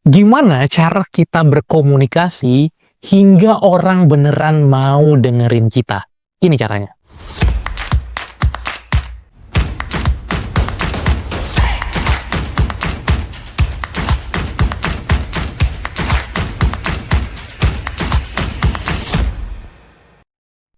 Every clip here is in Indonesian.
Gimana cara kita berkomunikasi hingga orang beneran mau dengerin kita? Ini caranya.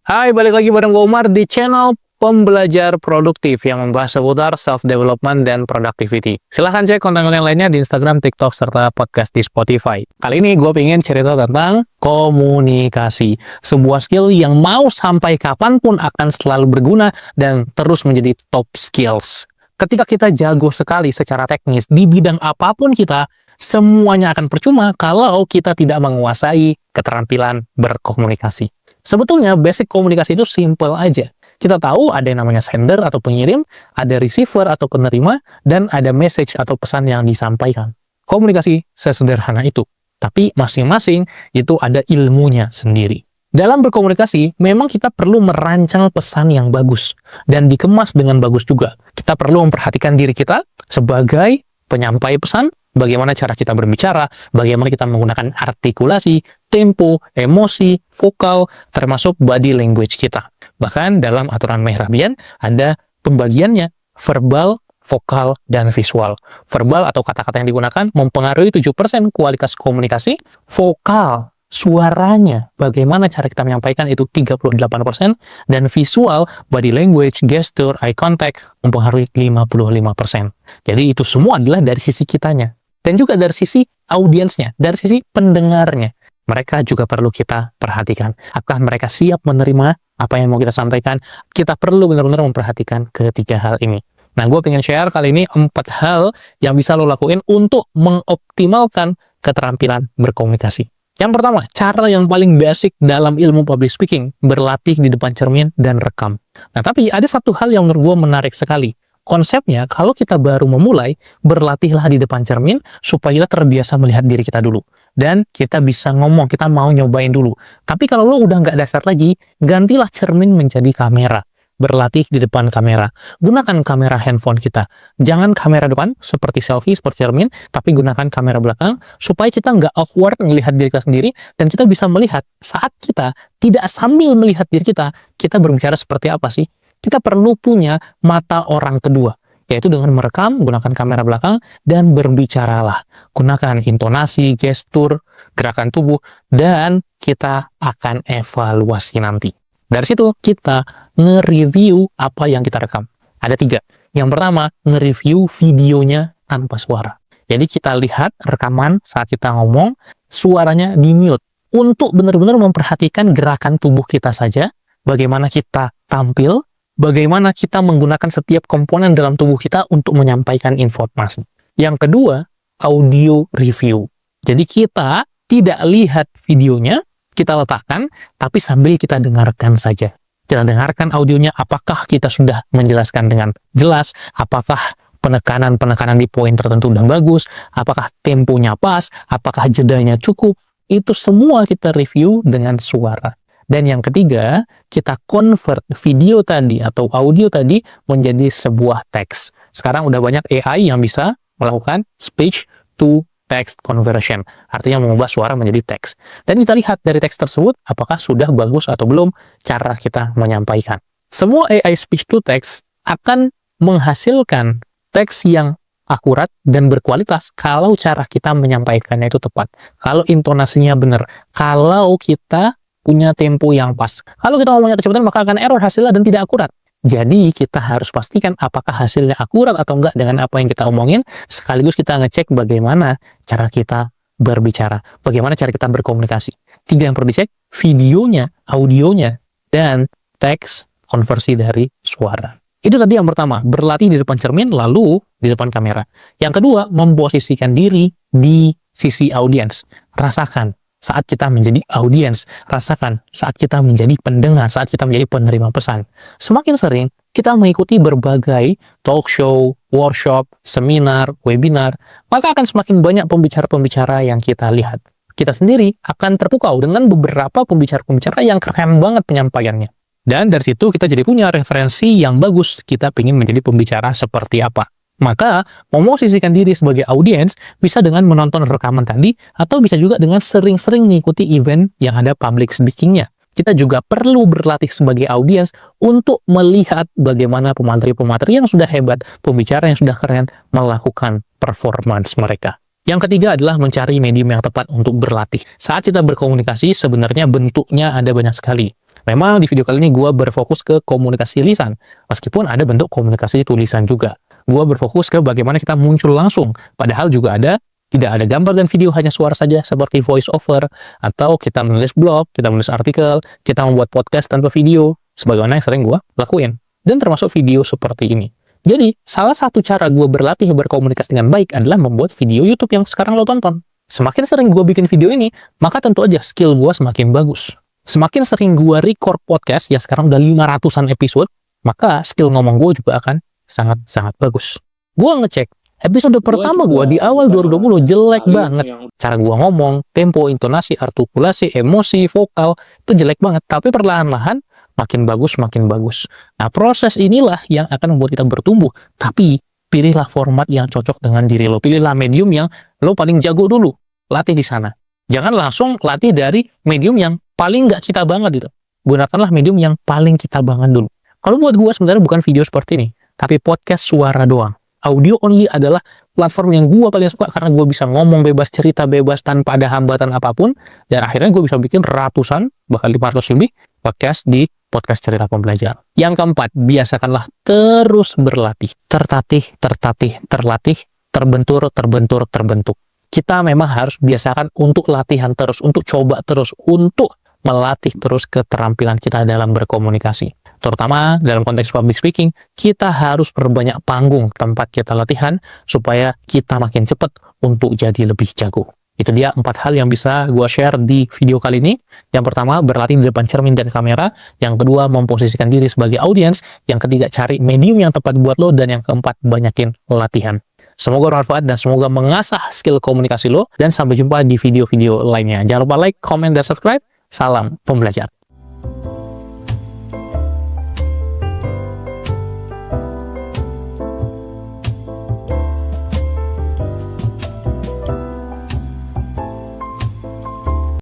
Hai, balik lagi bareng gue Umar di channel Pembelajar Produktif yang membahas seputar self-development dan productivity. Silahkan cek konten-konten lainnya di Instagram, TikTok, serta podcast di Spotify. Kali ini gue pengen cerita tentang komunikasi. Sebuah skill yang mau sampai kapanpun akan selalu berguna dan terus menjadi top skills. Ketika kita jago sekali secara teknis di bidang apapun kita, semuanya akan percuma kalau kita tidak menguasai keterampilan berkomunikasi. Sebetulnya basic komunikasi itu simple aja. Kita tahu ada yang namanya sender atau pengirim, ada receiver atau penerima, dan ada message atau pesan yang disampaikan. Komunikasi sesederhana itu. Tapi masing-masing itu ada ilmunya sendiri. Dalam berkomunikasi, memang kita perlu merancang pesan yang bagus dan dikemas dengan bagus juga. Kita perlu memperhatikan diri kita sebagai penyampai pesan, bagaimana cara kita berbicara, bagaimana kita menggunakan artikulasi, tempo, emosi, vokal, termasuk body language kita. Bahkan dalam aturan Mehrabian ada pembagiannya, verbal, vokal, dan visual. Verbal atau kata-kata yang digunakan mempengaruhi 7% kualitas komunikasi, vokal, suaranya, bagaimana cara kita menyampaikan itu 38%, dan visual, body language, gesture, eye contact, mempengaruhi 55%. Jadi itu semua adalah dari sisi kitanya. Dan juga dari sisi audiensnya, dari sisi pendengarnya. Mereka juga perlu kita perhatikan. Apakah mereka siap menerima apa yang mau kita sampaikan? Kita perlu benar-benar memperhatikan ketiga hal ini. Nah, gue pengen share kali ini 4 hal yang bisa lo lakuin untuk mengoptimalkan keterampilan berkomunikasi. Yang pertama, cara yang paling basic dalam ilmu public speaking, berlatih di depan cermin dan rekam. Nah, tapi ada satu hal yang menurut gue menarik sekali. Konsepnya, kalau kita baru memulai, berlatihlah di depan cermin supaya kita terbiasa melihat diri kita dulu. Dan kita bisa ngomong, kita mau nyobain dulu. Tapi kalau lo udah nggak dasar lagi, gantilah cermin menjadi kamera. Berlatih di depan kamera. Gunakan kamera handphone kita. Jangan kamera depan, seperti selfie, seperti cermin, tapi gunakan kamera belakang, supaya kita nggak awkward melihat diri kita sendiri, dan kita bisa melihat saat kita tidak sambil melihat diri kita berbicara seperti apa sih? Kita perlu punya mata orang kedua, yaitu dengan merekam, gunakan kamera belakang, dan berbicaralah. Gunakan intonasi, gestur, gerakan tubuh, dan kita akan evaluasi nanti. Dari situ, kita nge-review apa yang kita rekam. Ada 3. Yang pertama, nge-review videonya tanpa suara. Jadi kita lihat rekaman saat kita ngomong, suaranya di-mute. Untuk benar-benar memperhatikan gerakan tubuh kita saja, bagaimana kita tampil, bagaimana kita menggunakan setiap komponen dalam tubuh kita untuk menyampaikan informasi. Yang kedua, audio review. Jadi kita tidak lihat videonya, kita letakkan, tapi sambil kita dengarkan saja. Kita dengarkan audionya, apakah kita sudah menjelaskan dengan jelas, apakah penekanan-penekanan di poin tertentu udah bagus, apakah temponya pas, apakah jedanya cukup, itu semua kita review dengan suara. Dan yang ketiga, kita convert video tadi atau audio tadi menjadi sebuah teks. Sekarang udah banyak AI yang bisa melakukan speech to text conversion. Artinya mengubah suara menjadi teks. Dan kita lihat dari teks tersebut apakah sudah bagus atau belum cara kita menyampaikan. Semua AI speech to text akan menghasilkan teks yang akurat dan berkualitas kalau cara kita menyampaikannya itu tepat. Kalau intonasinya benar. Kalau kita punya tempo yang pas. Kalau kita ngomongnya kecepatan, maka akan error hasilnya dan tidak akurat. Jadi, kita harus pastikan apakah hasilnya akurat atau enggak dengan apa yang kita omongin, sekaligus kita ngecek bagaimana cara kita berbicara, bagaimana cara kita berkomunikasi. 3 yang perlu dicek, videonya, audionya, dan teks konversi dari suara. Itu tadi yang pertama, berlatih di depan cermin, lalu di depan kamera. Yang kedua, memposisikan diri di sisi audiens. Rasakan saat kita menjadi audiens, rasakan saat kita menjadi pendengar, saat kita menjadi penerima pesan. Semakin sering kita mengikuti berbagai talk show, workshop, seminar, webinar, maka akan semakin banyak pembicara-pembicara yang kita lihat. Kita sendiri akan terpukau dengan beberapa pembicara-pembicara yang keren banget penyampaiannya. Dan dari situ kita jadi punya referensi yang bagus, kita ingin menjadi pembicara seperti apa. Maka, memosisikan diri sebagai audiens bisa dengan menonton rekaman tadi, atau bisa juga dengan sering-sering mengikuti event yang ada public speaking-nya. Kita juga perlu berlatih sebagai audiens untuk melihat bagaimana pemateri-pemateri yang sudah hebat, pembicara yang sudah keren, melakukan performance mereka. Yang ketiga adalah mencari medium yang tepat untuk berlatih. Saat kita berkomunikasi, sebenarnya bentuknya ada banyak sekali. Memang di video kali ini gue berfokus ke komunikasi lisan, meskipun ada bentuk komunikasi tulisan juga. Gue berfokus ke bagaimana kita muncul langsung, padahal juga tidak ada gambar dan video, hanya suara saja seperti voice over, atau kita menulis blog, kita menulis artikel, kita membuat podcast tanpa video, sebagaimana yang sering gue lakuin. Dan termasuk video seperti ini. Jadi, salah satu cara gue berlatih berkomunikasi dengan baik adalah membuat video YouTube yang sekarang lo tonton. Semakin sering gue bikin video ini, maka tentu aja skill gue semakin bagus. Semakin sering gue record podcast, yang sekarang udah 500-an episode, maka skill ngomong gue juga akan sangat-sangat bagus. Gue ngecek, episode pertama gue di awal 2020 jelek banget. Cara gue ngomong, tempo, intonasi, artikulasi, emosi, vokal, itu jelek banget. Tapi perlahan-lahan, makin bagus, makin bagus. Nah, proses inilah yang akan membuat kita bertumbuh. Tapi, pilihlah format yang cocok dengan diri lo. Pilihlah medium yang lo paling jago dulu. Latih di sana. Jangan langsung latih dari medium yang paling nggak kita banget gitu. Gunakanlah medium yang paling kita banget dulu. Kalau buat gue sebenarnya bukan video seperti ini, tapi podcast suara doang. Audio only adalah platform yang gue paling suka karena gue bisa ngomong bebas, cerita bebas tanpa ada hambatan apapun, dan akhirnya gue bisa bikin ratusan, bahkan 500 lebih podcast di podcast cerita pembelajar. Yang keempat, biasakanlah terus berlatih. Terlatih, terbentur. Kita memang harus biasakan untuk latihan terus, untuk coba terus, untuk melatih terus keterampilan kita dalam berkomunikasi. Terutama dalam konteks public speaking, kita harus perbanyak panggung tempat kita latihan supaya kita makin cepat untuk jadi lebih jago. Itu dia 4 hal yang bisa gue share di video kali ini. Yang pertama, berlatih di depan cermin dan kamera. Yang kedua, memposisikan diri sebagai audiens. Yang ketiga, cari medium yang tepat buat lo. Dan yang keempat, banyakin latihan. Semoga bermanfaat dan semoga mengasah skill komunikasi lo. Dan sampai jumpa di video-video lainnya. Jangan lupa like, comment, dan subscribe. Salam pembelajar.